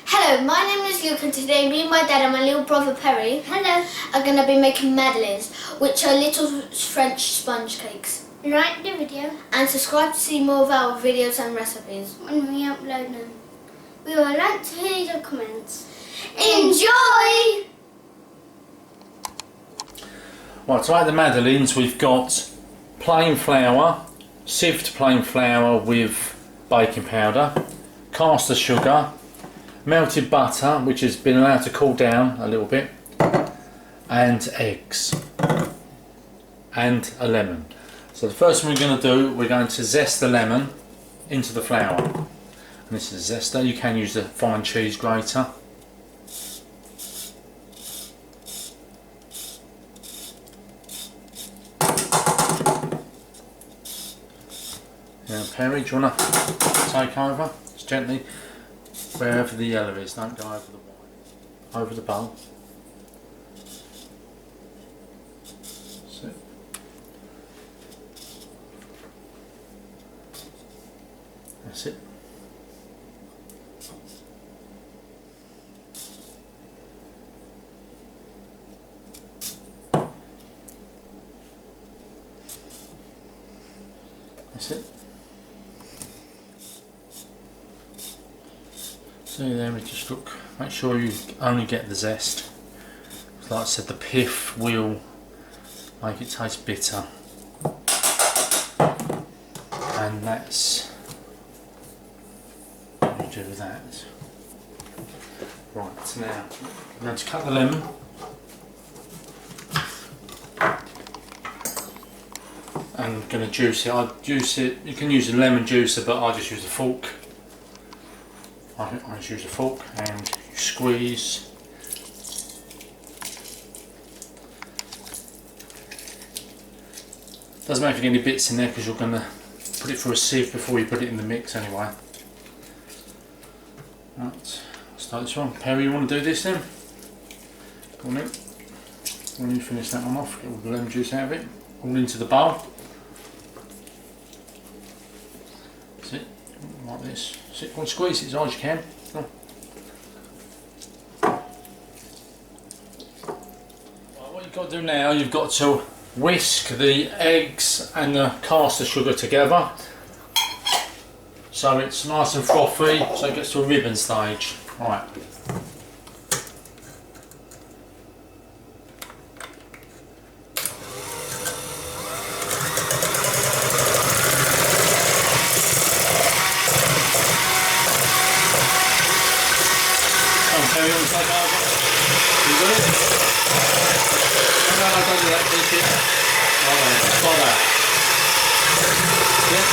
Hello, my name is Luke and today me, my dad and my little brother Perry are going to be making madeleines, which are little French sponge cakes. Like the video And subscribe to see more of our videos and recipes. when we upload them. We would like to hear your comments. Enjoy! Right, to make the madeleines we've got plain flour, sieved plain flour with baking powder, caster sugar, melted butter which has been allowed to cool down a little bit, and eggs and a lemon. So the first thing we're going to do, we're going to zest the lemon into the flour. And this is a zester. You can use a fine cheese grater. Now Perry, do you want to take over? Just gently, wherever the yellow is, don't go over the white. Over the bowl. That's it. That's it. That's it. So there we just look, make sure you only get the zest. Like I said, the pith will make it taste bitter. And that's what you do with that. Right, now I'm going to cut the lemon. I'm going to juice it. I juice it, you can use a lemon juicer, but I just use a fork. I just use a fork and you squeeze. Doesn't matter if you get any bits in there because you're going to put it through a sieve before you put it in the mix anyway. Right, start this one. Perry, you want to do this then? Go on in. When you finish that one off, get all the lemon juice out of it. All into the bowl. That's it, like this. Sit, go and squeeze it as hard as you can. Right, what you've got to do now, you've got to whisk the eggs and the caster sugar together so it's nice and frothy, so it gets to a ribbon stage. Right. Carry on, take over. You got it? No, don't do that, keep it. Like that, just like that. Yeah?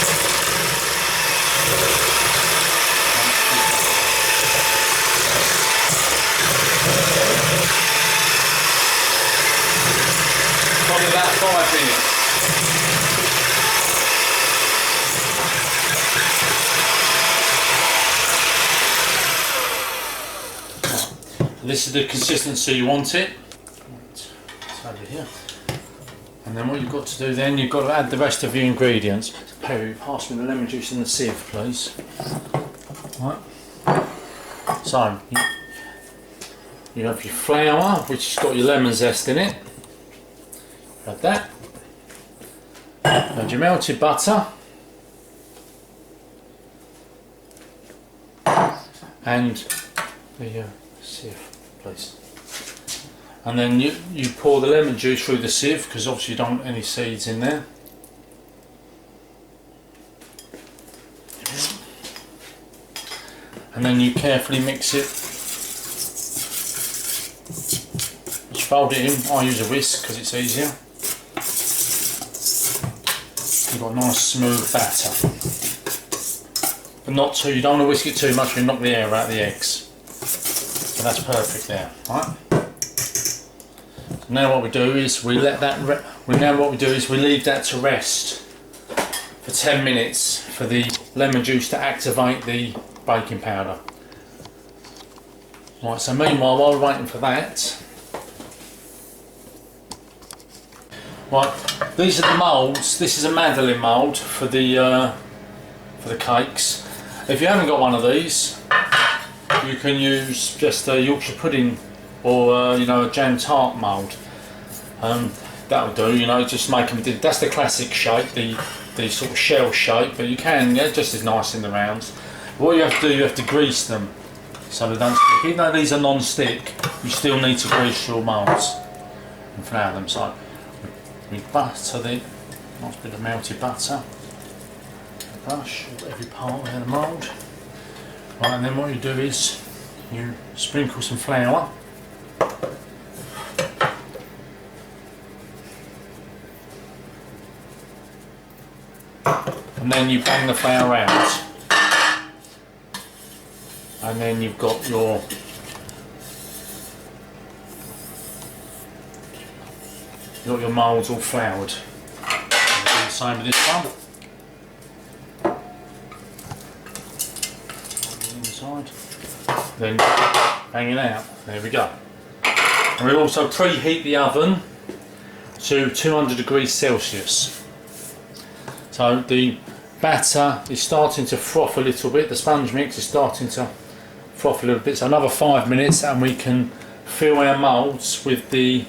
Probably about 5 minutes. This is the consistency you want it. It's over here. And then what you've got to do then, you've got to add the rest of your ingredients. Perry, pass me the lemon juice in the sieve, please. Right. So, you have your flour, which has got your lemon zest in it. Add that. Add your melted butter. And the sieve. Please. And then you pour the lemon juice through the sieve because obviously you don't want any seeds in there. And then you carefully mix it. Just fold it in. I use a whisk because it's easier. You've got a nice smooth batter. But not too, you don't want to whisk it too much, you'll knock the air out of the eggs. So that's perfect there, right? Now what we do is we let that. We leave that to rest for 10 minutes for the lemon juice to activate the baking powder. Right. So meanwhile, while we're waiting for that, right, these are the moulds. This is a madeleine mould for the cakes. If you haven't got one of these, you can use just a Yorkshire pudding or you know, a jam tart mould. That'll do, you know, just make them, that's the classic shape, the sort of shell shape, but you can, yeah, just as nice in the rounds. What you have to do, you have to grease them so they don't stick. Even though these are non-stick, you still need to grease your moulds and flour them. So we butter the nice bit of melted butter, brush every part of the mould. Right, and then what you do is you sprinkle some flour. And then you bang the flour out, and then you've got your moulds all floured. Do the same with this one. Inside, then bang it out. There we go. And we also preheat the oven to 200 degrees Celsius. So the batter is starting to froth a little bit, the sponge mix is starting to froth a little bit, so another 5 minutes and we can fill our moulds with the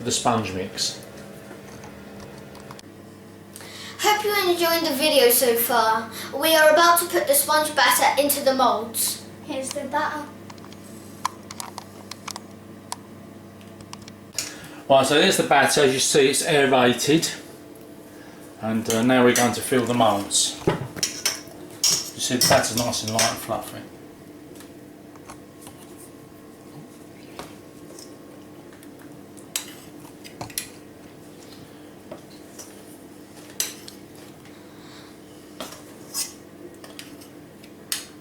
sponge mix. Hope you're enjoying the video so far. We are about to put the sponge batter into the moulds. Here's the batter. Right, so there's the batter, as you see it's aerated. And now we're going to fill the moulds. You see the batter's nice and light and fluffy.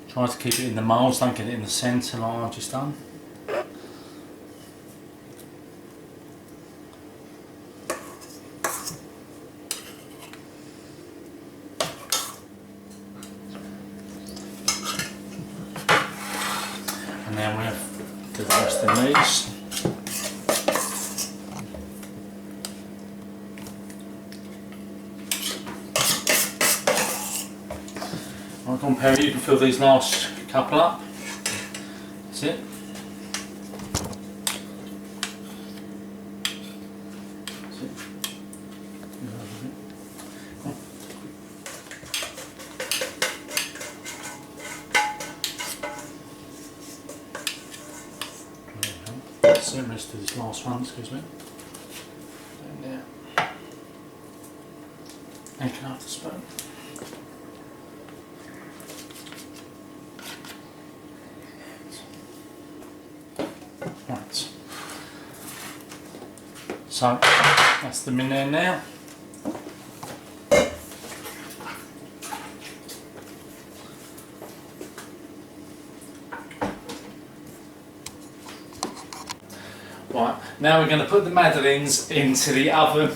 Try to keep it in the moulds, don't get it in the centre like I've just done. And now we have to do the rest of these. Right, go on Perry, you can fill these last couple up. That's it. That's it. That's it, let's do this last one, excuse me. Down there. And can I have the spoon? Right. So that's them in there now. Right, now we're going to put the madeleines into the oven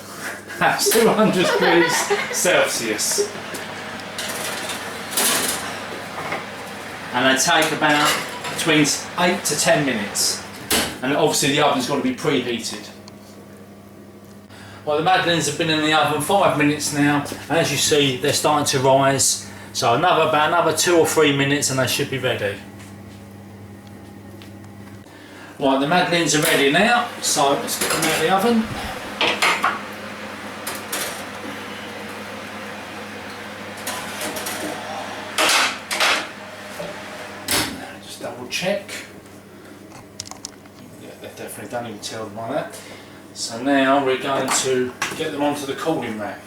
at 200 degrees Celsius. And they take about between 8 to 10 minutes. And obviously the oven's got to be preheated. Well, the madeleines have been in the oven 5 minutes now, and as you see they're starting to rise. So about another 2 or 3 minutes and they should be ready. Right, the madeleines are ready now, so let's get them out of the oven. Just double check. Yeah, they're definitely done, you can tell them like that. So now we're going to get them onto the cooling rack.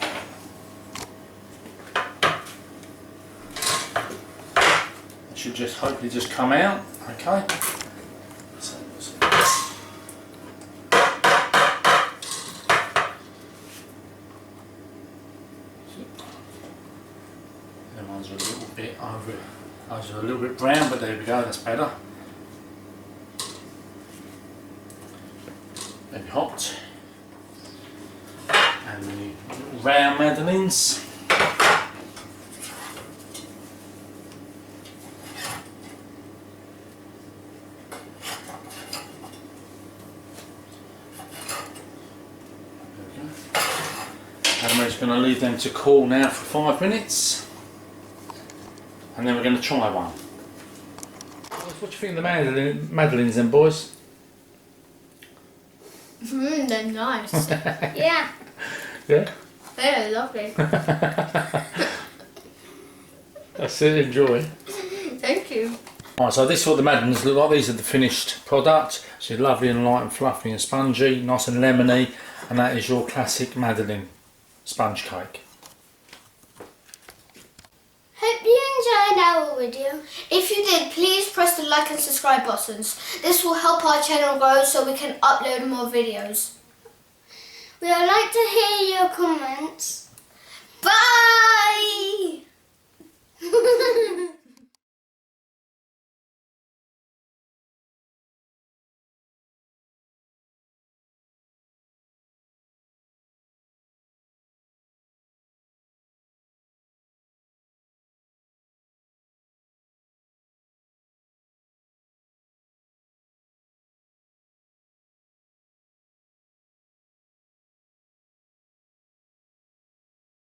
They should just hopefully just come out, okay. Them ones are a little bit over, those are a little bit brown, but there we go, that's better. Maybe hot. And the little round madeleines. And we're just going to leave them to cool now for 5 minutes, and then we're going to try one. what do you think of the Madeleines then, boys? They're nice. Yeah. Yeah? They're lovely. That's it, enjoy. Thank you. Alright, so this is what the Madeleines look like. These are the finished product. So lovely and light and fluffy and spongy, nice and lemony. And that is your classic Madeleine sponge cake. Hope you enjoyed our video. If you did, please press the like and subscribe buttons. This will help our channel grow so we can upload more videos. We would like to hear your comments. Bye!